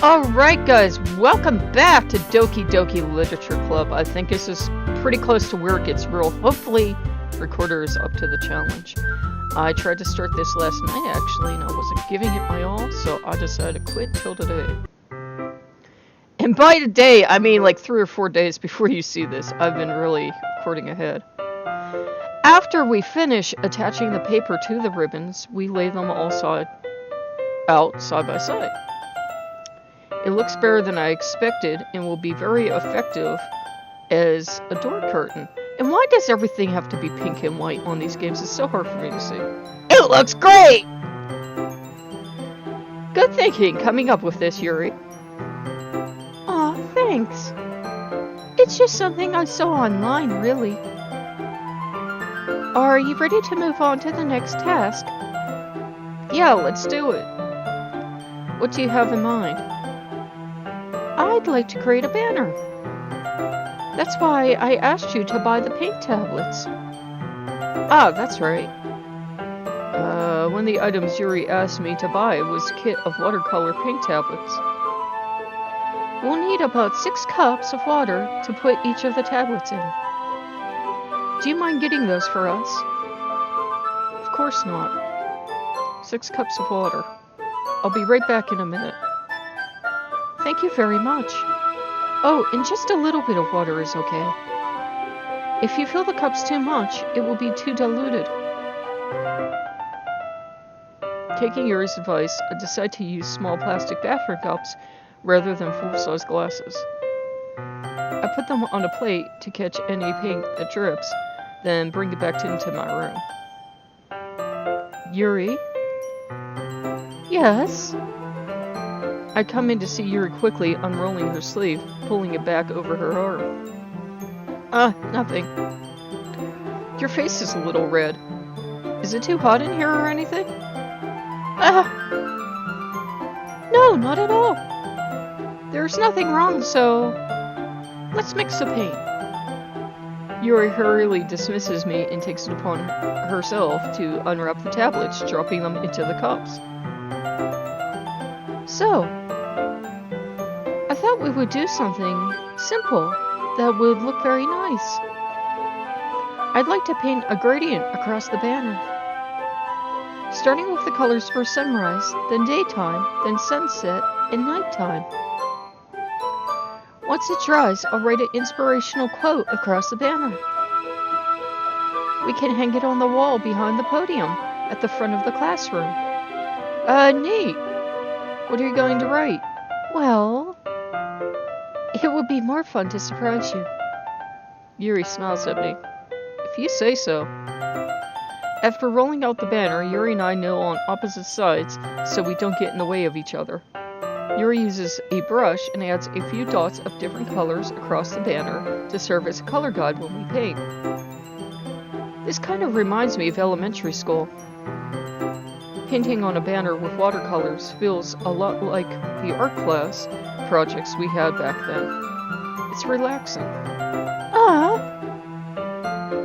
Alright guys, welcome back to Doki Doki Literature Club. I think this is pretty close to where it gets real. Hopefully, Recorder is up to the challenge. I tried to start this last night actually, and I wasn't giving it my all, so I decided to quit till today. And by today, I mean like 3 or 4 days before you see this. I've been really recording ahead. After we finish attaching the paper to the ribbons, we lay them all side by side. It looks better than I expected and will be very effective as a door curtain. And why does everything have to be pink and white on these games? It's so hard for me to see. It looks great! Good thinking coming up with this, Yuri. Aw, thanks. It's just something I saw online, really. Are you ready to move on to the next task? Yeah, let's do it. What do you have in mind? I'd like to create a banner. That's why I asked you to buy the paint tablets. Ah, that's right. One of the items Yuri asked me to buy was a kit of watercolor paint tablets. We'll need about 6 cups of water to put each of the tablets in. Do you mind getting those for us? Of course not. 6 cups of water. I'll be right back in a minute. Thank you very much. Oh, and just a little bit of water is okay. If you fill the cups too much, it will be too diluted. Taking Yuri's advice, I decide to use small plastic bathroom cups rather than full-size glasses. I put them on a plate to catch any paint that drips, then bring it back into my room. Yuri? Yes? I come in to see Yuri quickly unrolling her sleeve, pulling it back over her arm. Nothing. Your face is a little red. Is it too hot in here or anything? No, not at all. There's nothing wrong, so let's mix the paint. Yuri hurriedly dismisses me and takes it upon herself to unwrap the tablets, dropping them into the cups. So, I thought we would do something simple that would look very nice. I'd like to paint a gradient across the banner. Starting with the colors for sunrise, then daytime, then sunset, and nighttime. Once it dries, I'll write an inspirational quote across the banner. We can hang it on the wall behind the podium at the front of the classroom. Neat. What are you going to write? Well, it would be more fun to surprise you. Yuri smiles at me. If you say so. After rolling out the banner, Yuri and I kneel on opposite sides so we don't get in the way of each other. Yuri uses a brush and adds a few dots of different colors across the banner to serve as a color guide when we paint. This kind of reminds me of elementary school. Painting on a banner with watercolors feels a lot like the art class projects we had back then. It's relaxing.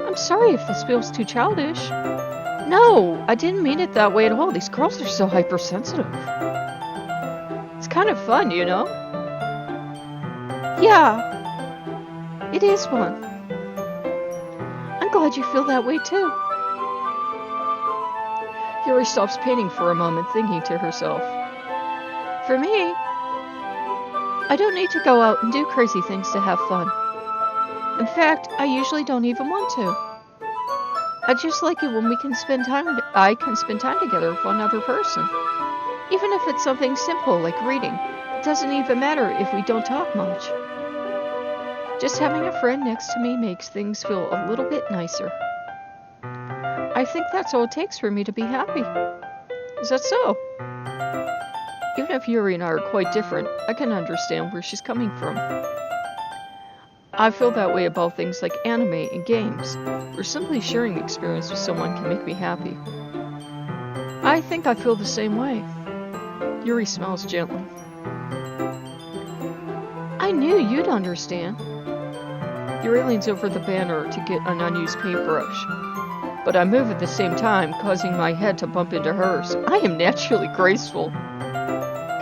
I'm sorry if this feels too childish. No, I didn't mean it that way at all. These girls are so hypersensitive. It's kind of fun, you know? Yeah, it is fun. I'm glad you feel that way too. Yuri stops painting for a moment, thinking to herself. For me, I don't need to go out and do crazy things to have fun. In fact, I usually don't even want to. I just like it when I can spend time together with one other person. Even if it's something simple like reading, it doesn't even matter if we don't talk much. Just having a friend next to me makes things feel a little bit nicer. I think that's all it takes for me to be happy. Is that so? Even if Yuri and I are quite different, I can understand where she's coming from. I feel that way about things like anime and games, where simply sharing the experience with someone can make me happy. I think I feel the same way. Yuri smiles gently. I knew you'd understand. Yuri leans over the banner to get an unused paintbrush. But I move at the same time, causing my head to bump into hers. I am naturally graceful.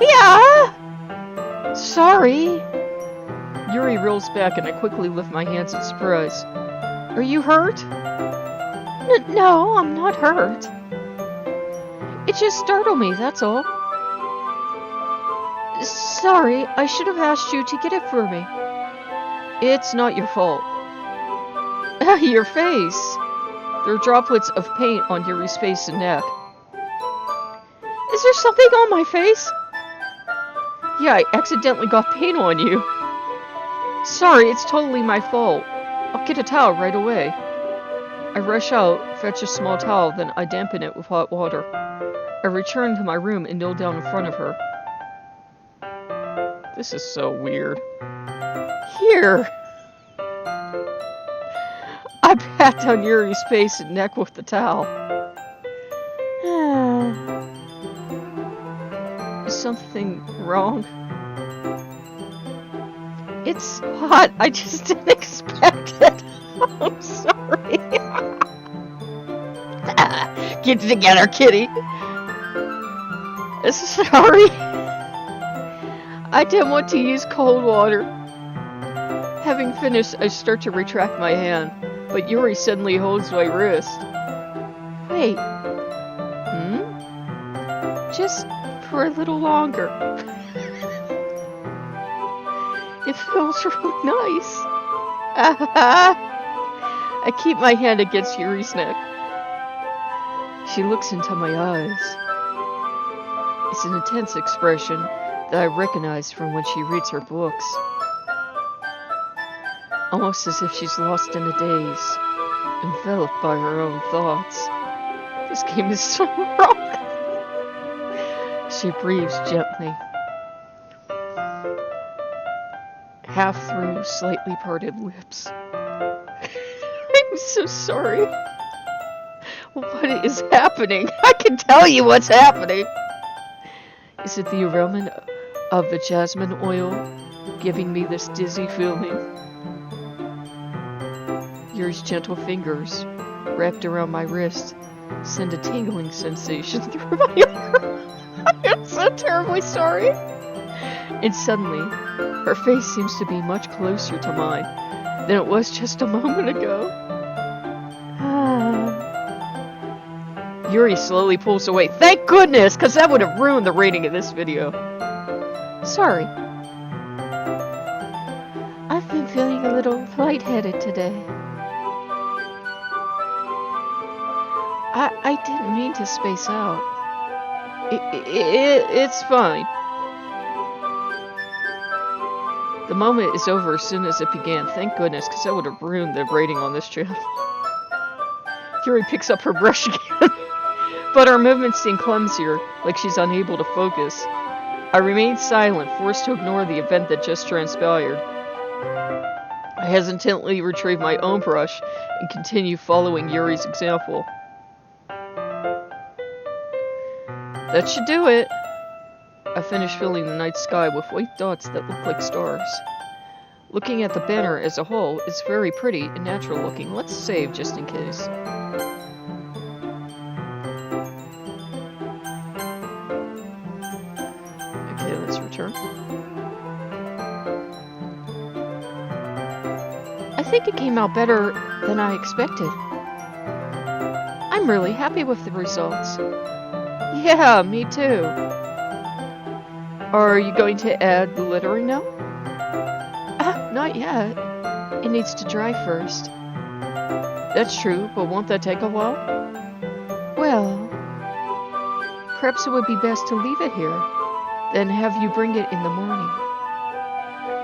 Yeah! Sorry. Yuri rolls back and I quickly lift my hands in surprise. Are you hurt? No, I'm not hurt. It just startled me, that's all. Sorry, I should have asked you to get it for me. It's not your fault. Your face. There are droplets of paint on Yuri's face and neck. Is there something on my face? Yeah, I accidentally got paint on you. Sorry, it's totally my fault. I'll get a towel right away. I rush out, fetch a small towel, then I dampen it with hot water. I return to my room and kneel down in front of her. This is so weird. Here! I pat down Yuri's face and neck with the towel. Is something wrong? It's hot. I just didn't expect it. I'm sorry. Get it together, kitty. Sorry. I didn't want to use cold water. Having finished, I start to retract my hand, but Yuri suddenly holds my wrist. Wait. Just for a little longer. It feels really nice. I keep my hand against Yuri's neck. She looks into my eyes. It's an intense expression that I recognize from when she reads her books. Almost as if she's lost in a daze, enveloped by her own thoughts. This game is so wrong. She breathes gently. Half through slightly parted lips. I'm so sorry. What is happening? I can tell you what's happening. Is it the aroma of the jasmine oil giving me this dizzy feeling? Yuri's gentle fingers, wrapped around my wrist, send a tingling sensation through my arm. I am so terribly sorry. And suddenly, her face seems to be much closer to mine than it was just a moment ago. Yuri slowly pulls away. Thank goodness, because that would have ruined the rating of this video. Sorry. I've been feeling a little lightheaded today. I didn't mean to space out. It's fine. The moment is over as soon as it began. Thank goodness, because that would have ruined the rating on this channel. Yuri picks up her brush again. But her movements seem clumsier, like she's unable to focus. I remain silent, forced to ignore the event that just transpired. I hesitantly retrieve my own brush and continue following Yuri's example. That should do it. I finish filling the night sky with white dots that look like stars. Looking at the banner as a whole, it's very pretty and natural looking. Let's save just in case. Okay, let's return. I think it came out better than I expected. I'm really happy with the results. Yeah, me too. Are you going to add the lettering now? Not yet. It needs to dry first. That's true, but won't that take a while? Well, perhaps it would be best to leave it here, then have you bring it in the morning.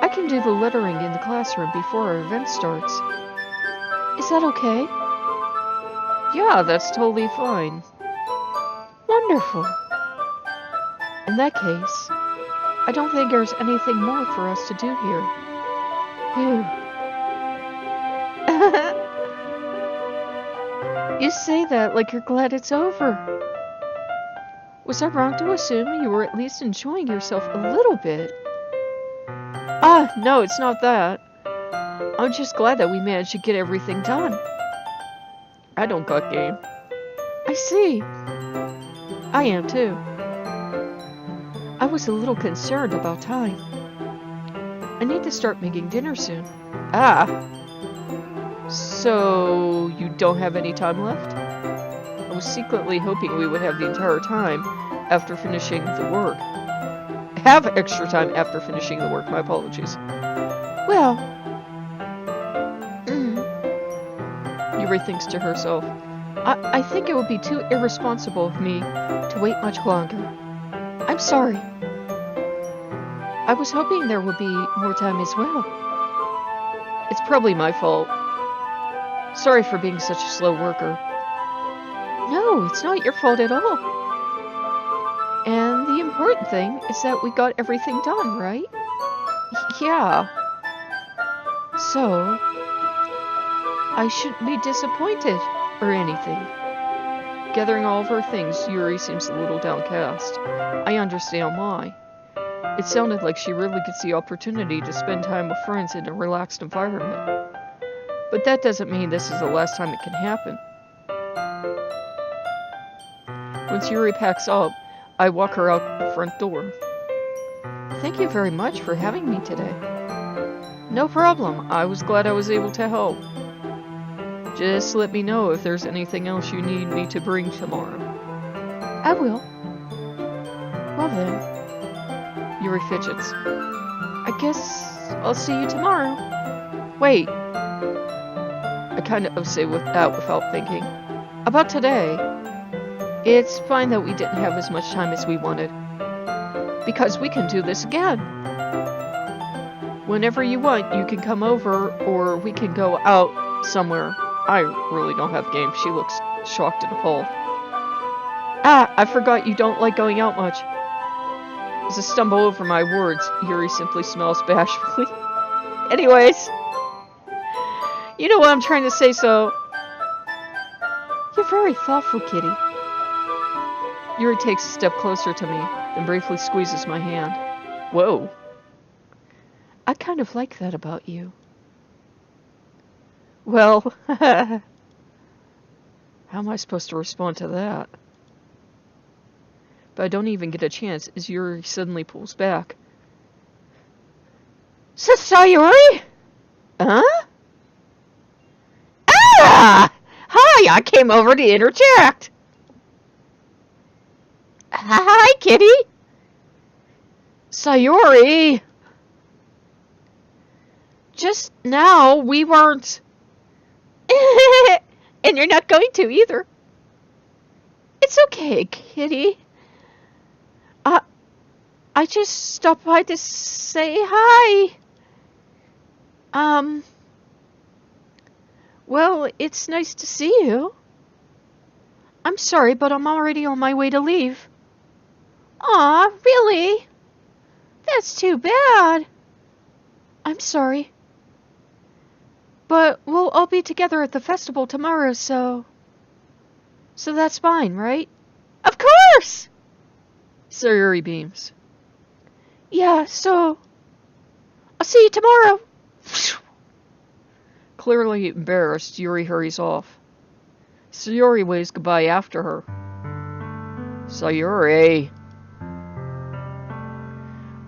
I can do the lettering in the classroom before our event starts. Is that okay? Yeah, that's totally fine. Wonderful. In that case, I don't think there's anything more for us to do here. Phew. You say that like you're glad it's over. Was I wrong to assume you were at least enjoying yourself a little bit? No, it's not that. I'm just glad that we managed to get everything done. I don't got game. I see. I am too. I was a little concerned about time. I need to start making dinner soon. Ah. So, you don't have any time left? I was secretly hoping we would have the entire time after finishing the work. Have extra time after finishing the work, my apologies. Well, Yuri thinks to herself, I think it would be too irresponsible of me to wait much longer. I'm sorry. I was hoping there would be more time as well. It's probably my fault. Sorry for being such a slow worker. No, it's not your fault at all. And the important thing is that we got everything done, right? Yeah. So, I shouldn't be disappointed or anything. Gathering all of her things, Yuri seems a little downcast. I understand why. It sounded like she really gets the opportunity to spend time with friends in a relaxed environment. But that doesn't mean this is the last time it can happen. Once Yuri packs up, I walk her out the front door. Thank you very much for having me today. No problem. I was glad I was able to help. Just let me know if there's anything else you need me to bring tomorrow. I will. Well then. Yuri fidgets. I guess I'll see you tomorrow. Wait. I kind of say that without thinking. About today. It's fine that we didn't have as much time as we wanted. Because we can do this again. Whenever you want, you can come over, or we can go out somewhere. I really don't have game. She looks shocked and appalled. Ah, I forgot you don't like going out much. As I stumble over my words, Yuri simply smiles bashfully. Anyways, you know what I'm trying to say, so... You're very thoughtful, kitty. Yuri takes a step closer to me, then briefly squeezes my hand. Whoa. I kind of like that about you. Well, how am I supposed to respond to that? But I don't even get a chance as Yuri suddenly pulls back. Sayori? Huh? Ah! Hi, I came over to interject. Hi, kitty. Sayori. Just now, we weren't... And you're not going to either. It's okay, kitty. I just stopped by to say hi. Well, it's nice to see you. I'm sorry, but I'm already on my way to leave. Aw, really? That's too bad. I'm sorry. But we'll all be together at the festival tomorrow, so that's fine, right? Of course! Sayori beams. Yeah, so... I'll see you tomorrow. Clearly embarrassed, Yuri hurries off. Sayori waves goodbye after her. Sayori...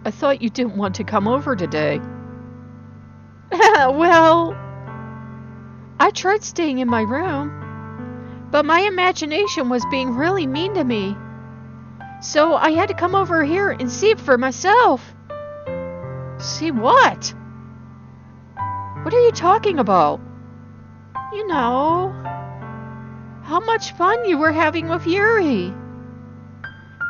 I thought you didn't want to come over today. Well... I tried staying in my room, but my imagination was being really mean to me. So I had to come over here and see it for myself. See what? What are you talking about? You know, how much fun you were having with Yuri.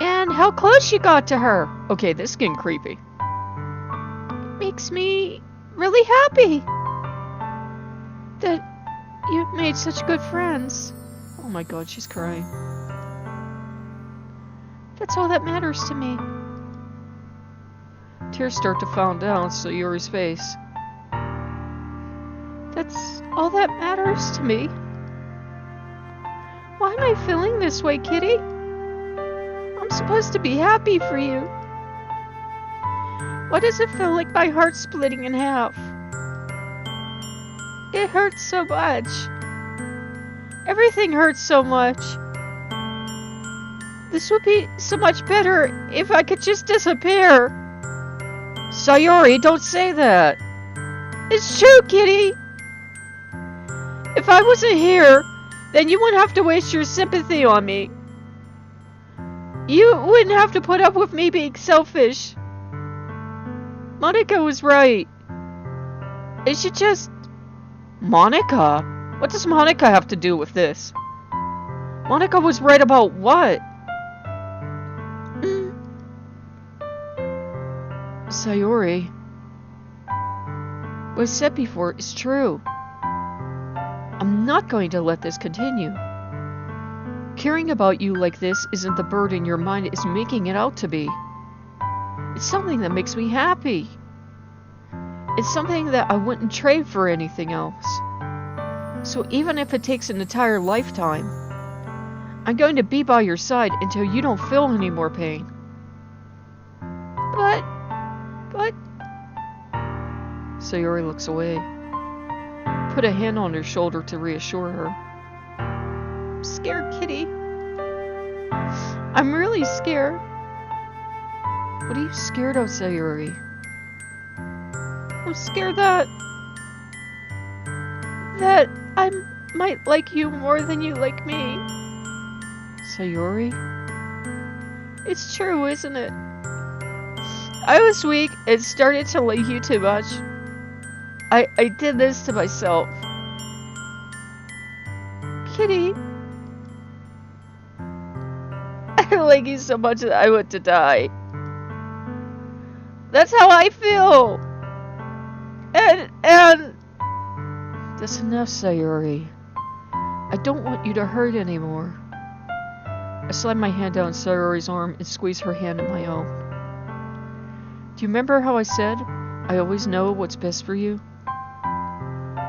And how close you got to her. Okay, this is getting creepy. It makes me really happy that you've made such good friends. Oh my god, she's crying. That's all that matters to me. Tears start to fall down Sayori's face. That's all that matters to me. Why am I feeling this way, kitty? I'm supposed to be happy for you. Why does it feel like my heart's splitting in half? It hurts so much. Everything hurts so much. This would be so much better if I could just disappear. Sayori, don't say that. It's true, Kitty. If I wasn't here, then you wouldn't have to waste your sympathy on me. You wouldn't have to put up with me being selfish. Monica was right. It should just... Monica? What does Monica have to do with this? Monica was right about what? Sayori, what I said before is true. I'm not going to let this continue. Caring about you like this isn't the burden your mind is making it out to be. It's something that makes me happy. It's something that I wouldn't trade for anything else. So even if it takes an entire lifetime, I'm going to be by your side until you don't feel any more pain. But... Sayori looks away. Put a hand on her shoulder to reassure her. I'm scared, Kitty. I'm really scared. What are you scared of, Sayori? I'm scared that I might like you more than you like me. Sayori? It's true, isn't it? I was weak and started to like you too much. I did this to myself. Kitty. I like you so much that I want to die. That's how I feel. And... That's enough, Sayori. I don't want you to hurt anymore. I slide my hand down Sayori's arm and squeeze her hand in my own. Do you remember how I said, I always know what's best for you?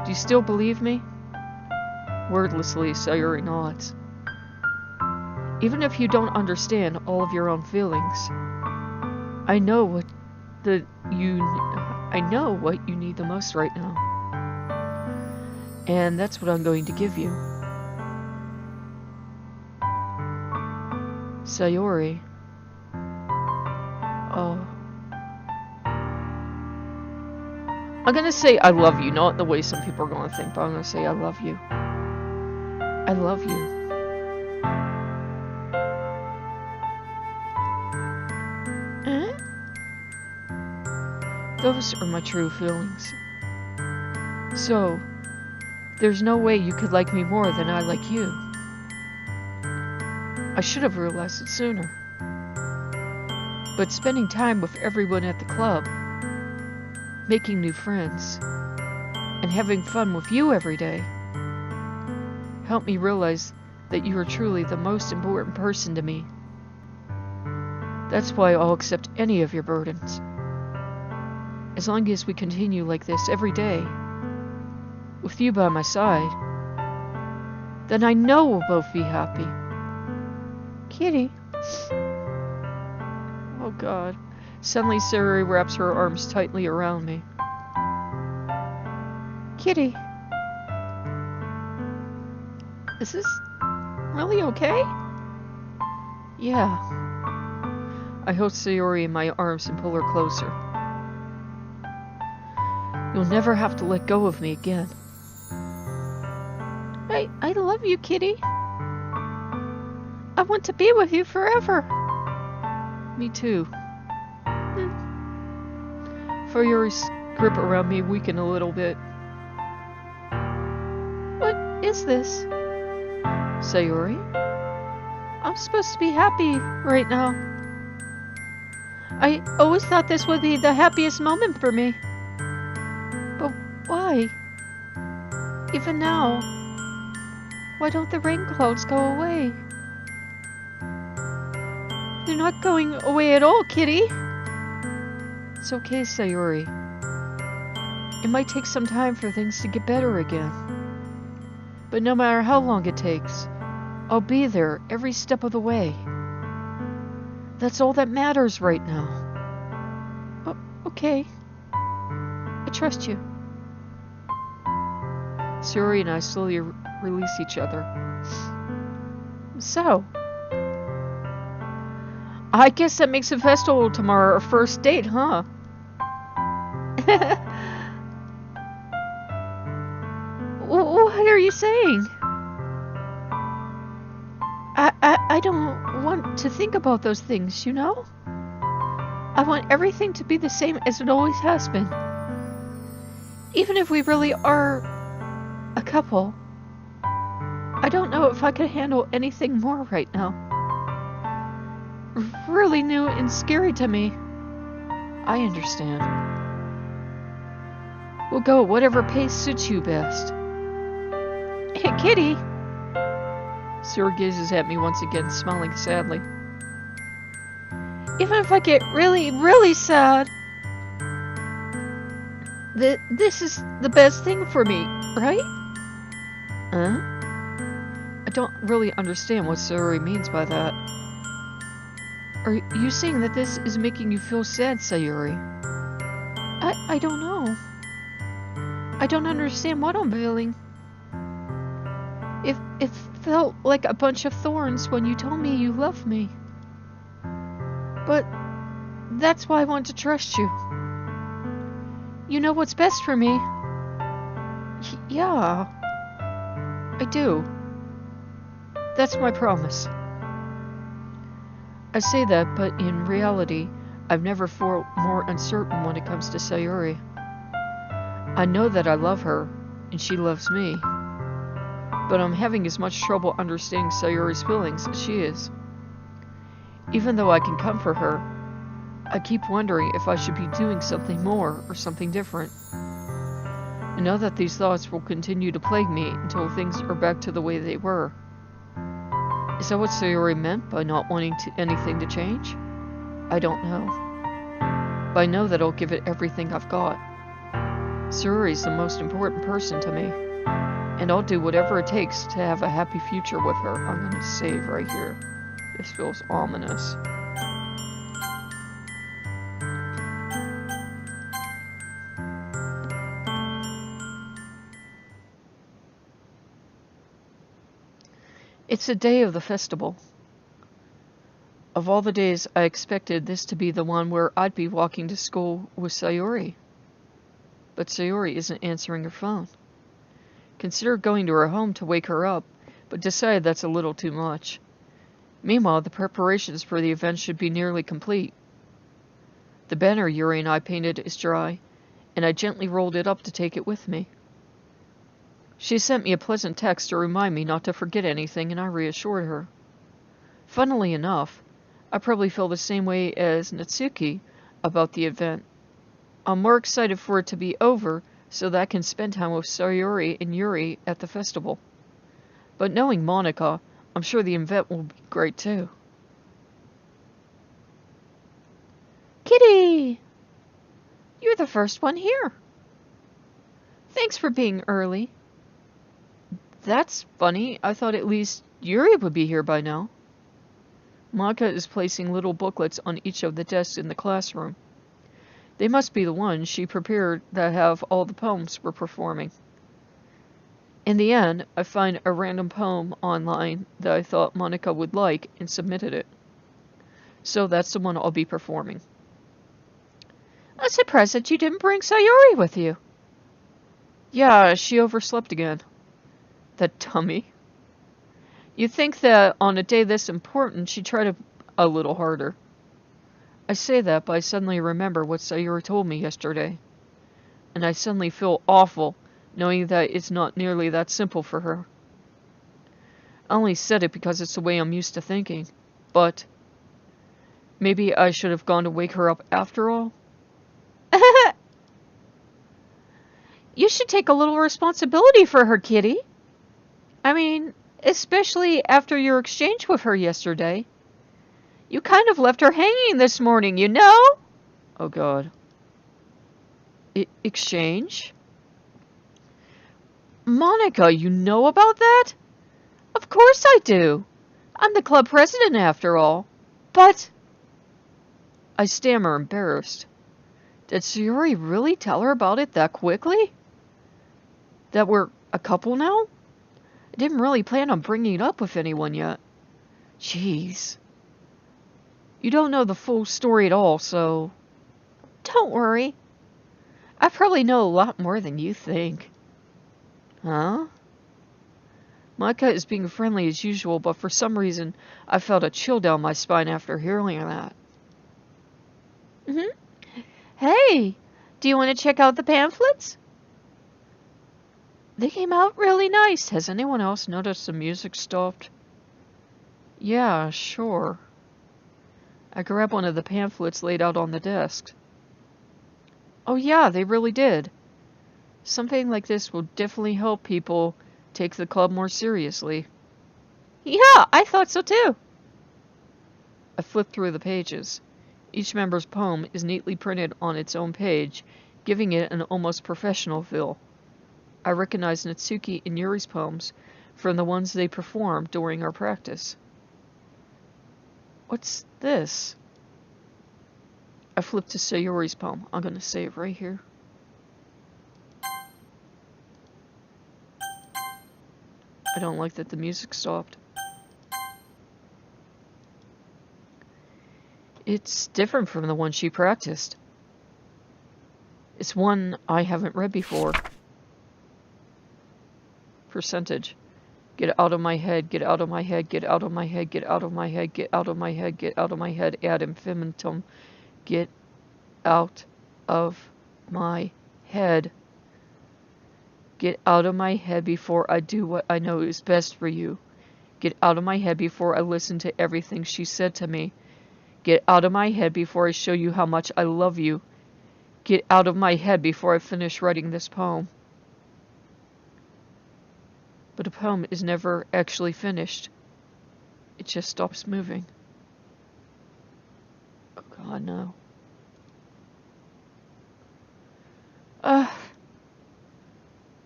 Do you still believe me? Wordlessly, Sayori nods. Even if you don't understand all of your own feelings, I know what you need the most right now. And that's what I'm going to give you. Sayori. Oh. I'm gonna say I love you, not the way some people are gonna think, but I'm gonna say I love you. I love you. Those are my true feelings. So, there's no way you could like me more than I like you. I should have realized it sooner. But spending time with everyone at the club, making new friends, and having fun with you every day helped me realize that you are truly the most important person to me. That's why I'll accept any of your burdens. As long as we continue like this every day, with you by my side, then I know we'll both be happy. Kitty. Oh God. Suddenly Sayori wraps her arms tightly around me. Kitty. Is this really okay? Yeah. I hold Sayori in my arms and pull her closer. You'll never have to let go of me again. I love you, Kitty. I want to be with you forever. Me too. Sayori's grip around me weakened a little bit. What is this? Sayori? I'm supposed to be happy right now. I always thought this would be the happiest moment for me. But why? Even now, why don't the rain clouds go away? They're not going away at all, Kitty. It's okay, Sayori. It might take some time for things to get better again. But no matter how long it takes, I'll be there every step of the way. That's all that matters right now. Oh, okay. I trust you. Sayori and I slowly release each other. So, I guess that makes the festival tomorrow our first date, huh? What are you saying? I don't want to think about those things, you know? I want everything to be the same as it always has been. Even if we really are a couple, I don't know if I could handle anything more right now. Really new and scary to me. I understand. We'll go at whatever pace suits you best. Hey, Kitty! Sayori gazes at me once again, smiling sadly. Even if I get really, really sad, this is the best thing for me, right? Huh? I don't really understand what Sayori means by that. Are you saying that this is making you feel sad, Sayori? I don't know. I don't understand what I'm feeling. It felt like a bunch of thorns when you told me you loved me. But that's why I want to trust you. You know what's best for me. Yeah, I do. That's my promise. I say that, but in reality, I've never felt more uncertain when it comes to Sayori. I know that I love her, and she loves me. But I'm having as much trouble understanding Sayori's feelings as she is. Even though I can comfort her, I keep wondering if I should be doing something more or something different. I know that these thoughts will continue to plague me until things are back to the way they were. Is that what Sayori meant by not wanting anything to change? I don't know. But I know that I'll give it everything I've got. Sayori's the most important person to me. And I'll do whatever it takes to have a happy future with her. I'm gonna save right here. This feels ominous. It's the day of the festival. Of all the days, I expected this to be the one where I'd be walking to school with Sayori. But Sayori isn't answering her phone. Considered going to her home to wake her up, but decided that's a little too much. Meanwhile, the preparations for the event should be nearly complete. The banner Yuri and I painted is dry, and I gently rolled it up to take it with me. She sent me a pleasant text to remind me not to forget anything, and I reassured her. Funnily enough, I probably feel the same way as Natsuki about the event. I'm more excited for it to be over so that I can spend time with Sayori and Yuri at the festival. But knowing Monica, I'm sure the event will be great too. Kitty! You're the first one here. Thanks for being early. That's funny. I thought at least Yuri would be here by now. Monica is placing little booklets on each of the desks in the classroom. They must be the ones she prepared that have all the poems we're performing. In the end, I find a random poem online that I thought Monica would like and submitted it. So that's the one I'll be performing. I'm surprised that you didn't bring Sayori with you. Yeah, she overslept again. That dummy. You'd think that on a day this important, she'd try a little harder. I say that, but I suddenly remember what Sayori told me yesterday. And I suddenly feel awful, knowing that it's not nearly that simple for her. I only said it because it's the way I'm used to thinking. But maybe I should have gone to wake her up after all? You should take a little responsibility for her, Kitty. I mean, especially after your exchange with her yesterday. You kind of left her hanging this morning, you know? Oh, God. Exchange? Monica, you know about that? Of course I do. I'm the club president after all. But... I stammer, embarrassed. Did Sayori really tell her about it that quickly? That we're a couple now? I didn't really plan on bringing it up with anyone yet. Jeez. You don't know the full story at all, so... Don't worry. I probably know a lot more than you think. Huh? Nightcat is being friendly as usual, but for some reason, I felt a chill down my spine after hearing that. Hey, do you want to check out the pamphlets? They came out really nice. Has anyone else noticed the music stopped? Yeah, sure. I grabbed one of the pamphlets laid out on the desk. Oh yeah, they really did. Something like this will definitely help people take the club more seriously. Yeah, I thought so too. I flipped through the pages. Each member's poem is neatly printed on its own page, giving it an almost professional feel. I recognized Natsuki and Yuri's poems from the ones they performed during our practice. What's this? I flipped to Sayori's poem. I'm going to say it right here. I don't like that the music stopped. It's different from the one she practiced. It's one I haven't read before. Percentage. Get out of my head, get out of my head, get out of my head, get out of my head, get out of my head, get out of my head, ad infinitum. Get out of my head. Get out of my head before I do what I know is best for you. Get out of my head before I listen to everything she said to me. Get out of my head before I show you how much I love you. Get out of my head before I finish writing this poem. But a poem is never actually finished. It just stops moving. Oh God, no.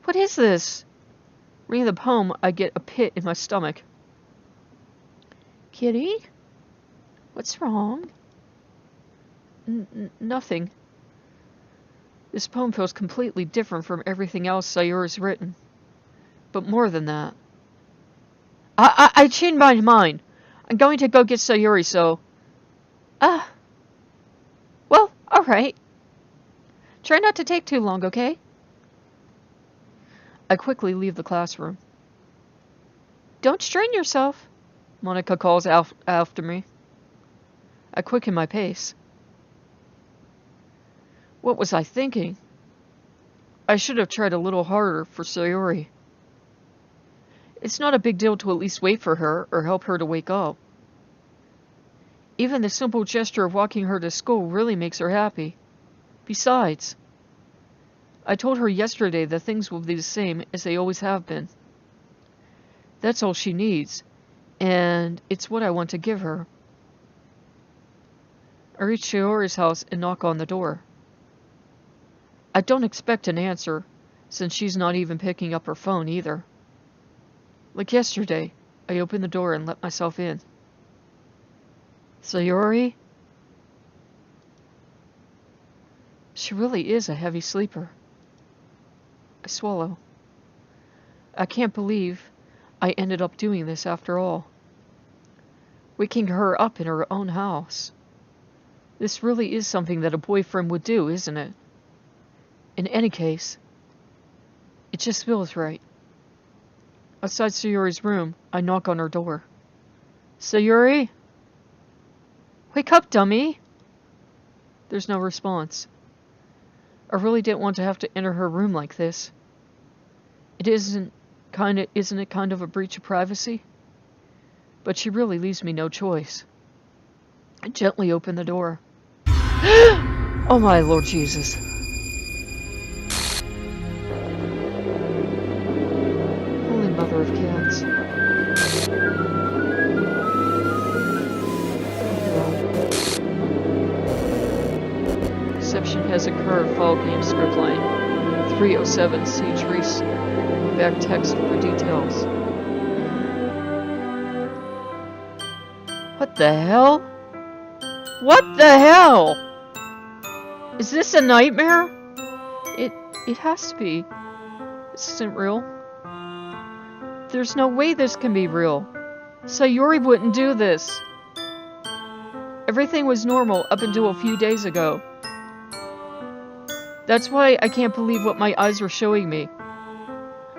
What is this? Reading the poem, I get a pit in my stomach. Kitty? What's wrong? Nothing. This poem feels completely different from everything else Sayori's written. But more than that. I changed my mind. I'm going to go get Sayori, so... Well, alright. Try not to take too long, okay? I quickly leave the classroom. Don't strain yourself, Monica calls after me. I quicken my pace. What was I thinking? I should have tried a little harder for Sayori. It's not a big deal to at least wait for her or help her to wake up. Even the simple gesture of walking her to school really makes her happy. Besides, I told her yesterday that things will be the same as they always have been. That's all she needs, and it's what I want to give her. I reach Sayori's house and knock on the door. I don't expect an answer, since she's not even picking up her phone either. Like yesterday, I open the door and let myself in. Sayori? She really is a heavy sleeper. I swallow. I can't believe I ended up doing this after all. Waking her up in her own house. This really is something that a boyfriend would do, isn't it? In any case, it just feels right. Outside Sayori's room, I knock on her door. Sayori? Wake up, dummy! There's no response. I really didn't want to have to enter her room like this. Isn't it kind of a breach of privacy? But she really leaves me no choice. I gently open the door. Oh my Lord Jesus. Holy Mother of Cats. Exception has occurred. Follow game script line. 307. See Trace back text for details. What the hell? What the hell? Is this a nightmare? It has to be. This isn't real. There's no way this can be real. Sayori wouldn't do this. Everything was normal up until a few days ago. That's why I can't believe what my eyes were showing me.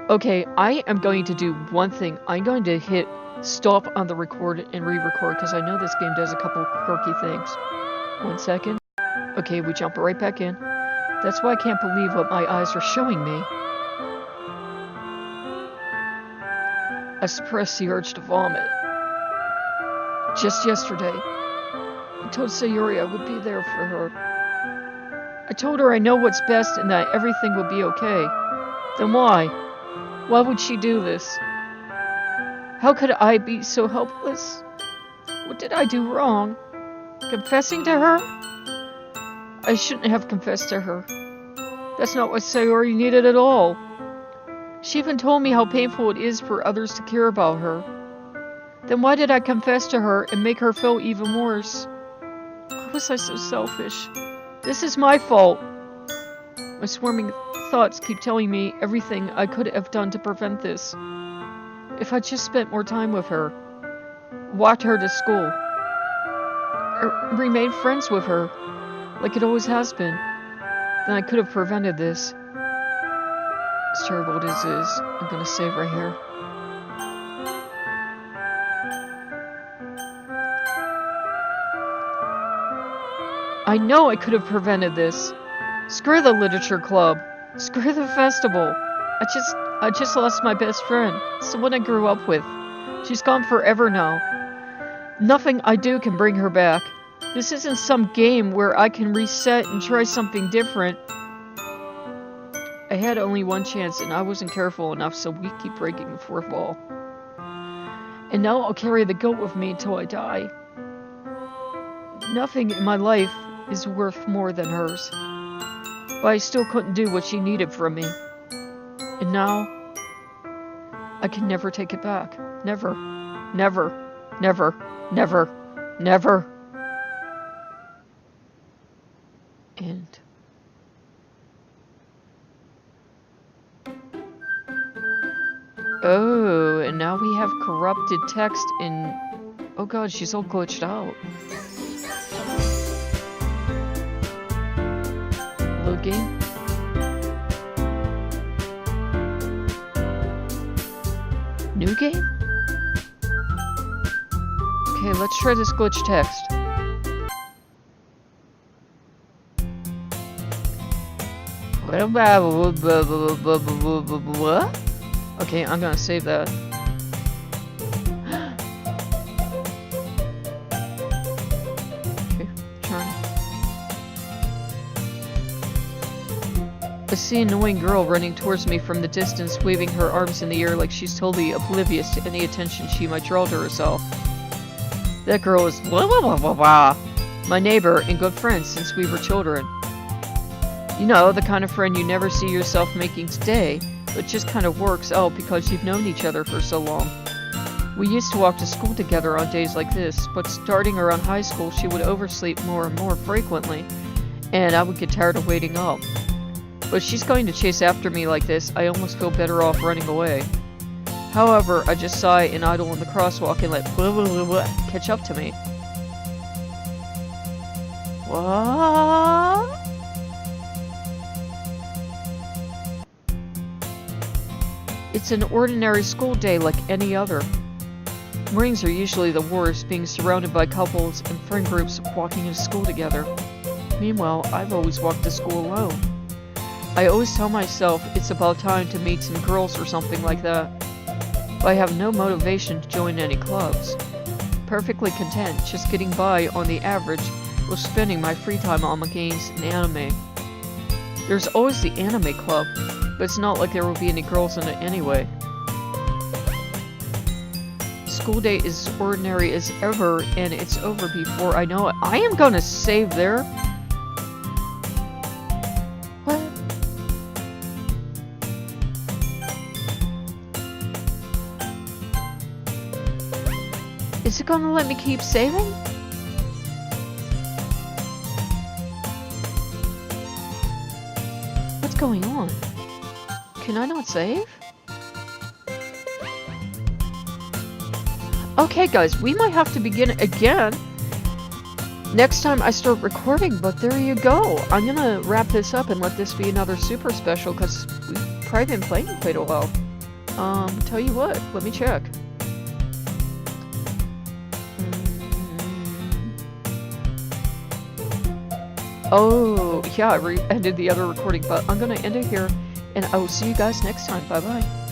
Okay, I am going to do one thing. I'm going to hit stop on the record and re-record because I know this game does a couple quirky things. 1 second. Okay, we jump right back in. That's why I can't believe what my eyes are showing me. I suppressed the urge to vomit. Just yesterday, I told Sayori I would be there for her. I told her I know what's best and that everything will be okay. Then why? Why would she do this? How could I be so helpless? What did I do wrong? Confessing to her? I shouldn't have confessed to her. That's not what Sayori needed at all. She even told me how painful it is for others to care about her. Then why did I confess to her and make her feel even worse? Why was I so selfish? This is my fault. My swarming thoughts keep telling me everything I could have done to prevent this. If I just spent more time with her, walked her to school, or remained friends with her, like it always has been, then I could have prevented this. As terrible as it is, I'm gonna save right here. I know I could have prevented this. Screw the literature club. Screw the festival. I just lost my best friend, someone I grew up with. She's gone forever now. Nothing I do can bring her back. This isn't some game where I can reset and try something different. I had only one chance and I wasn't careful enough, so we keep breaking the fourth wall. And now I'll carry the guilt with me until I die. Nothing in my life is worth more than hers. But I still couldn't do what she needed from me. And now, I can never take it back. Never. Never. Never. Never. Never. And... oh, and now we have corrupted text in... oh god, she's all glitched out. Load game. New game? Okay, let's try this glitch text. Okay, I'm gonna save that. Okay, turn. I see an annoying girl running towards me from the distance, waving her arms in the air like she's totally oblivious to any attention she might draw to herself. That girl is my neighbor and good friend since we were children. You know, the kind of friend you never see yourself making today, but just kind of works out because you've known each other for so long. We used to walk to school together on days like this, but starting around high school she would oversleep more and more frequently, and I would get tired of waiting up. But she's going to chase after me like this, I almost feel better off running away. However, I just sigh and idle in the crosswalk and let catch up to me. What? It's an ordinary school day like any other. Mornings are usually the worst, being surrounded by couples and friend groups walking to school together. Meanwhile, I've always walked to school alone. I always tell myself it's about time to meet some girls or something like that. But I have no motivation to join any clubs. Perfectly content just getting by on the average while spending my free time on my games and anime. There's always the anime club, but it's not like there will be any girls in it anyway. School day is ordinary as ever, and it's over before I know it. I am gonna save there. What? Is it gonna let me keep saving? What's going on? Can I not save? Okay guys, we might have to begin again. next time I start recording, but there you go. I'm gonna wrap this up and let this be another super special, because we've probably been playing quite a while. Tell you what, let me check. Oh, yeah, I ended the other recording, but I'm gonna end it here, and I will see you guys next time. Bye-bye.